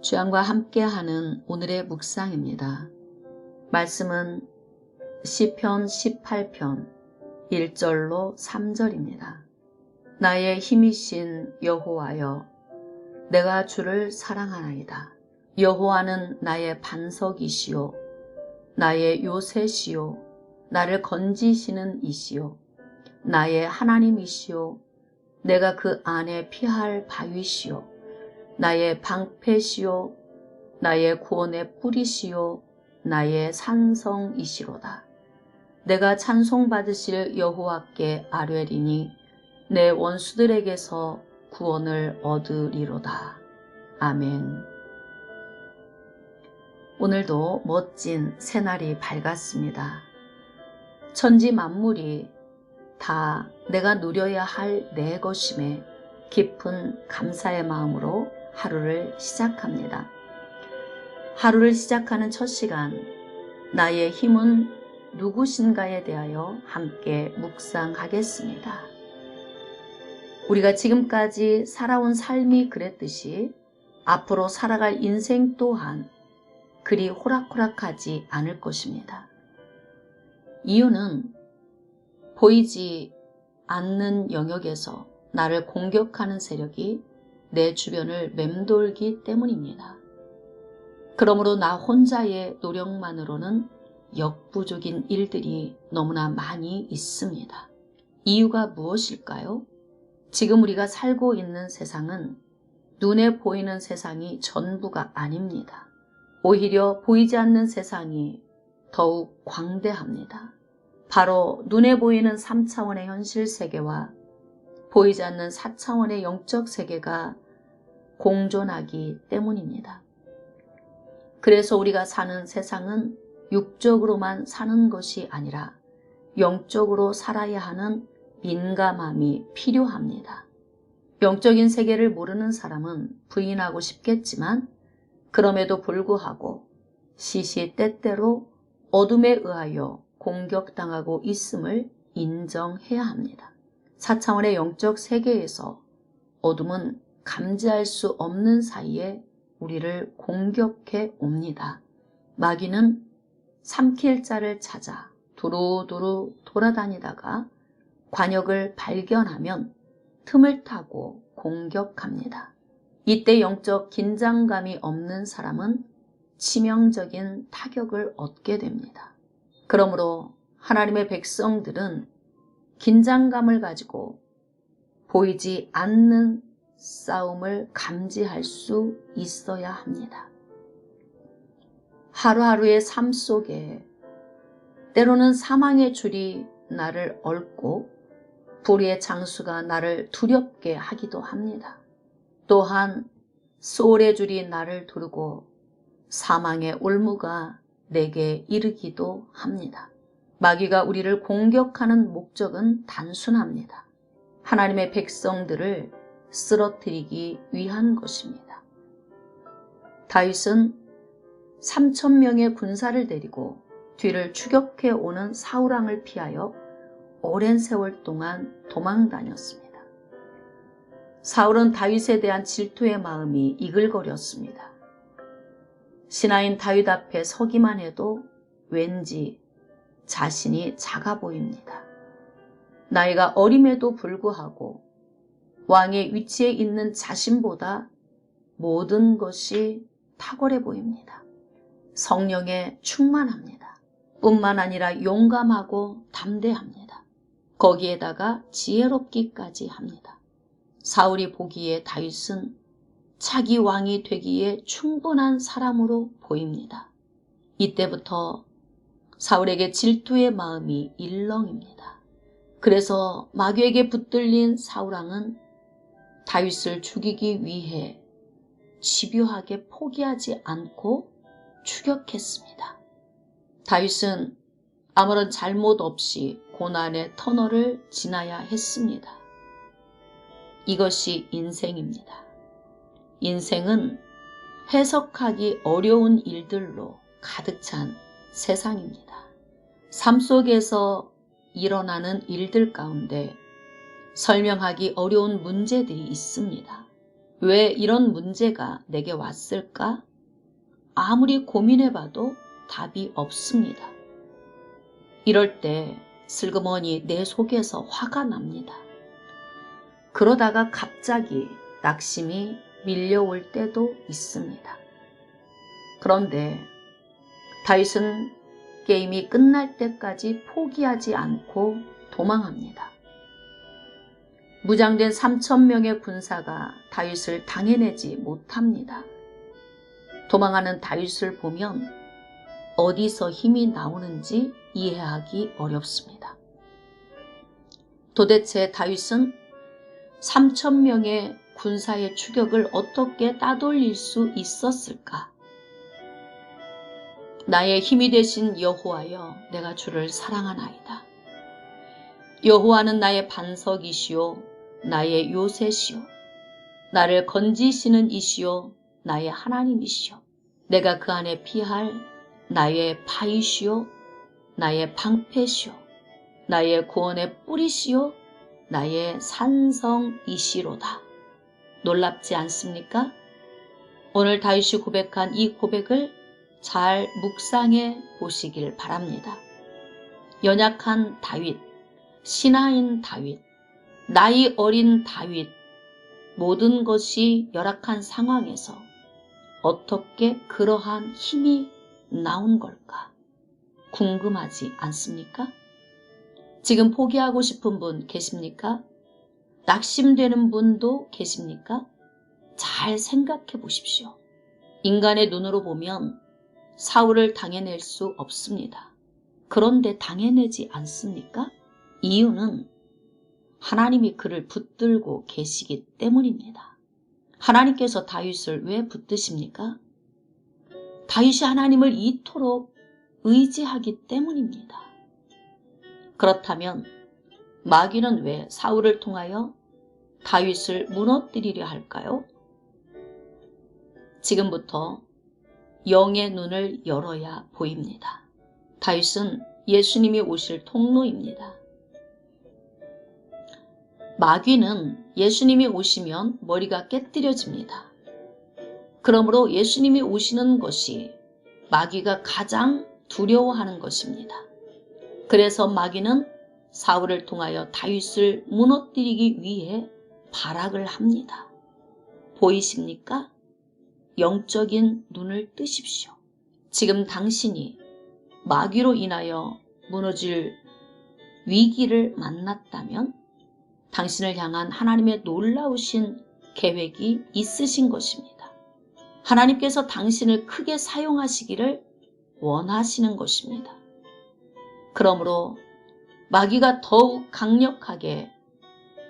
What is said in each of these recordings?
주안과 함께하는 오늘의 묵상입니다. 말씀은 시편 18편 1절로 3절입니다. 나의 힘이신 여호와여, 내가 주를 사랑하나이다. 여호와는 나의 반석이시요 나의 요새시요 나를 건지시는 이시요 나의 하나님이시요 내가 그 안에 피할 바위시요 나의 방패시요 나의 구원의 뿌리시요 나의 산성이시로다. 내가 찬송받으실 여호와께 아뢰리니 내 원수들에게서 구원을 얻으리로다. 아멘. 오늘도 멋진 새날이 밝았습니다. 천지 만물이 다 내가 누려야 할 내 것임에 깊은 감사의 마음으로 하루를 시작합니다. 하루를 시작하는 첫 시간, 나의 힘은 누구신가에 대하여 함께 묵상하겠습니다. 우리가 지금까지 살아온 삶이 그랬듯이 앞으로 살아갈 인생 또한 그리 호락호락하지 않을 것입니다. 이유는 보이지 않는 영역에서 나를 공격하는 세력이 내 주변을 맴돌기 때문입니다. 그러므로 나 혼자의 노력만으로는 역부족인 일들이 너무나 많이 있습니다. 이유가 무엇일까요? 지금 우리가 살고 있는 세상은 눈에 보이는 세상이 전부가 아닙니다. 오히려 보이지 않는 세상이 더욱 광대합니다. 바로 눈에 보이는 3차원의 현실 세계와 보이지 않는 4차원의 영적 세계가 공존하기 때문입니다. 그래서 우리가 사는 세상은 육적으로만 사는 것이 아니라 영적으로 살아야 하는 민감함이 필요합니다. 영적인 세계를 모르는 사람은 부인하고 싶겠지만 그럼에도 불구하고 시시때때로 어둠에 의하여 공격당하고 있음을 인정해야 합니다. 4차원의 영적 세계에서 어둠은 감지할 수 없는 사이에 우리를 공격해 옵니다. 마귀는 삼킬 자를 찾아 두루두루 돌아다니다가 관역을 발견하면 틈을 타고 공격합니다. 이때 영적 긴장감이 없는 사람은 치명적인 타격을 얻게 됩니다. 그러므로 하나님의 백성들은 긴장감을 가지고 보이지 않는 싸움을 감지할 수 있어야 합니다. 하루하루의 삶 속에 때로는 사망의 줄이 나를 얽고 불의의 장수가 나를 두렵게 하기도 합니다. 또한 소울의 줄이 나를 두르고 사망의 올무가 내게 이르기도 합니다. 마귀가 우리를 공격하는 목적은 단순합니다. 하나님의 백성들을 쓰러뜨리기 위한 것입니다. 다윗은 3,000명의 군사를 데리고 뒤를 추격해 오는 사울왕을 피하여 오랜 세월 동안 도망 다녔습니다. 사울은 다윗에 대한 질투의 마음이 이글거렸습니다. 신하인 다윗 앞에 서기만 해도 왠지 자신이 작아 보입니다. 나이가 어림에도 불구하고 왕의 위치에 있는 자신보다 모든 것이 탁월해 보입니다. 성령에 충만합니다. 뿐만 아니라 용감하고 담대합니다. 거기에다가 지혜롭기까지 합니다. 사울이 보기에 다윗은 차기 왕이 되기에 충분한 사람으로 보입니다. 이때부터 사울에게 질투의 마음이 일렁입니다. 그래서 마귀에게 붙들린 사울왕은 다윗을 죽이기 위해 집요하게 포기하지 않고 추격했습니다. 다윗은 아무런 잘못 없이 고난의 터널을 지나야 했습니다. 이것이 인생입니다. 인생은 해석하기 어려운 일들로 가득 찬 세상입니다. 삶 속에서 일어나는 일들 가운데 설명하기 어려운 문제들이 있습니다. 왜 이런 문제가 내게 왔을까? 아무리 고민해봐도 답이 없습니다. 이럴 때 슬그머니 내 속에서 화가 납니다. 그러다가 갑자기 낙심이 밀려올 때도 있습니다. 그런데 다윗은 게임이 끝날 때까지 포기하지 않고 도망합니다. 무장된 3,000명의 군사가 다윗을 당해내지 못합니다. 도망하는 다윗을 보면 어디서 힘이 나오는지 이해하기 어렵습니다. 도대체 다윗은 3,000명의 군사의 추격을 어떻게 따돌릴 수 있었을까? 나의 힘이 되신 여호와여, 내가 주를 사랑하나이다. 여호와는 나의 반석이시오, 나의 요새시오, 나를 건지시는 이시오, 나의 하나님이시오. 내가 그 안에 피할 나의 바위시오, 나의 방패시오, 나의 구원의 뿌리시오, 나의 산성이시로다. 놀랍지 않습니까? 오늘 다윗이 고백한 이 고백을 잘 묵상해 보시길 바랍니다. 연약한 다윗, 신하인 다윗, 나이 어린 다윗, 모든 것이 열악한 상황에서 어떻게 그러한 힘이 나온 걸까? 궁금하지 않습니까? 지금 포기하고 싶은 분 계십니까? 낙심되는 분도 계십니까? 잘 생각해 보십시오. 인간의 눈으로 보면 사울을 당해낼 수 없습니다. 그런데 당해내지 않습니까? 이유는 하나님이 그를 붙들고 계시기 때문입니다. 하나님께서 다윗을 왜 붙드십니까? 다윗이 하나님을 이토록 의지하기 때문입니다. 그렇다면 마귀는 왜 사울을 통하여 다윗을 무너뜨리려 할까요? 지금부터 영의 눈을 열어야 보입니다. 다윗은 예수님이 오실 통로입니다. 마귀는 예수님이 오시면 머리가 깨뜨려집니다. 그러므로 예수님이 오시는 것이 마귀가 가장 두려워하는 것입니다. 그래서 마귀는 사울을 통하여 다윗을 무너뜨리기 위해 발악을 합니다. 보이십니까? 영적인 눈을 뜨십시오. 지금 당신이 마귀로 인하여 무너질 위기를 만났다면 당신을 향한 하나님의 놀라우신 계획이 있으신 것입니다. 하나님께서 당신을 크게 사용하시기를 원하시는 것입니다. 그러므로 마귀가 더욱 강력하게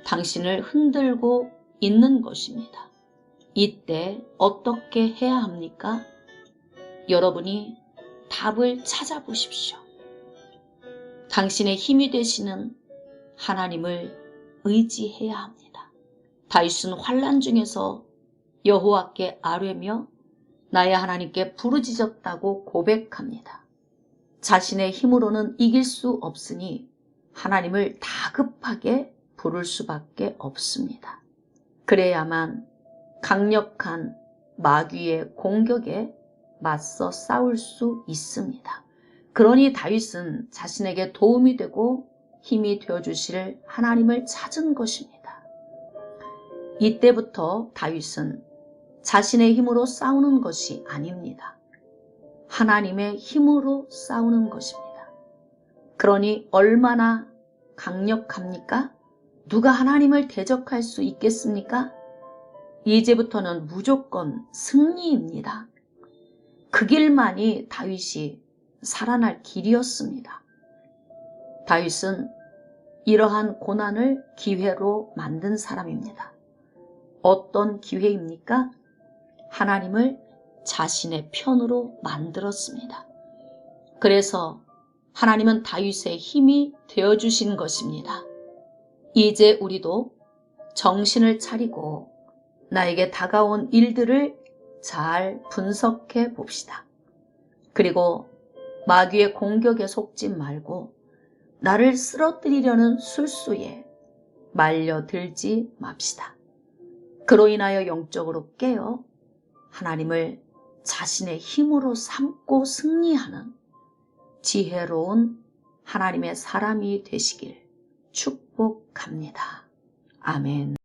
당신을 흔들고 있는 것입니다. 이때 어떻게 해야 합니까? 여러분이 답을 찾아보십시오. 당신의 힘이 되시는 하나님을 의지해야 합니다. 다윗은 환난 중에서 여호와께 아뢰며 나의 하나님께 부르짖었다고 고백합니다. 자신의 힘으로는 이길 수 없으니 하나님을 다급하게 부를 수밖에 없습니다. 그래야만 강력한 마귀의 공격에 맞서 싸울 수 있습니다. 그러니 다윗은 자신에게 도움이 되고 힘이 되어주실 하나님을 찾은 것입니다. 이때부터 다윗은 자신의 힘으로 싸우는 것이 아닙니다. 하나님의 힘으로 싸우는 것입니다. 그러니 얼마나 강력합니까? 누가 하나님을 대적할 수 있겠습니까? 이제부터는 무조건 승리입니다. 그 길만이 다윗이 살아날 길이었습니다. 다윗은 이러한 고난을 기회로 만든 사람입니다. 어떤 기회입니까? 하나님을 자신의 편으로 만들었습니다. 그래서 하나님은 다윗의 힘이 되어주신 것입니다. 이제 우리도 정신을 차리고 나에게 다가온 일들을 잘 분석해 봅시다. 그리고 마귀의 공격에 속지 말고 나를 쓰러뜨리려는 술수에 말려들지 맙시다. 그로 인하여 영적으로 깨어 하나님을 자신의 힘으로 삼고 승리하는 지혜로운 하나님의 사람이 되시길 축복합니다. 아멘.